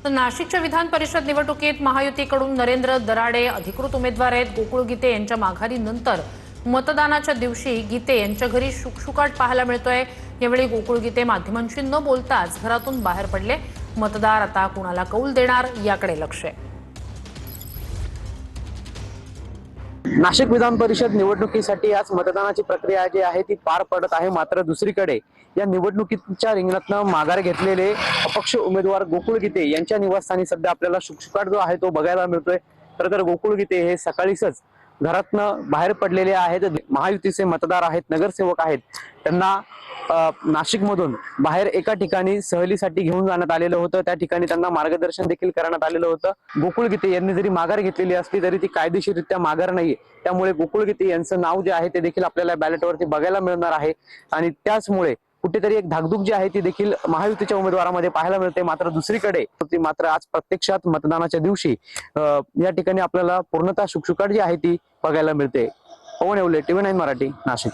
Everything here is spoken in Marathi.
तर नाशिकच्या विधान परिषद निवडणुकीत महायुतीकडून नरेंद्र दराडे अधिकृत उमेदवार आहेत। गोकुळ गीते यांच्या माघारीनंतर मतदानाच्या दिवशी गीते यांच्या घरी शुकशुकाट पाहायला मिळतोय। यावेळी गोकुळ गीते माध्यमांशी न बोलताच घरातून बाहेर पडले। मतदार आता कुणाला कौल देणार याकडे लक्ष आहे। नाशिक विधान परिषद निवडणुकीसाठी आज मतदानाची प्रक्रिया जी आहे ती पार पडत आहे। मात्र दुसरीकडे या निवडणुकीच्या रिंगणातनं माघार घेतलेले अपक्ष उमेदवार गोकुळ गीते यांच्या निवासस्थानी सध्या आपल्याला शुकशुकाट जो आहे तो बघायला मिळतोय। तर गोकुळ गीते हे सकाळीच घरातनं बाहेर पडलेले आहेत। महायुतीचे मतदार आहेत, नगरसेवक आहेत, त्यांना नाशिकमधून बाहेर एका ठिकाणी सहलीसाठी घेऊन जाण्यात आलेलं होतं। त्या ठिकाणी त्यांना मार्गदर्शन देखील करण्यात आलेलं होतं। गोकुळ गीते यांनी जरी माघार घेतलेली असली तरी ती कायदेशीररित्या माघार नाहीये। त्यामुळे गोकुळ गीते यांचं नाव जे आहे ते देखील आपल्याला बॅलेटवरती बघायला मिळणार आहे आणि त्याचमुळे कुठेतरी एक धाकधूक जी आहे ती देखील महायुतीच्या उमेदवारामध्ये पाहायला मिळते। मात्र दुसरीकडे आज प्रत्यक्षात मतदानाच्या दिवशी या ठिकाणी आपल्याला पूर्णतः शुकशुकाट जी आहे ती बघायला मिळते। पवन येवले, TV9 मराठी, नाशिक।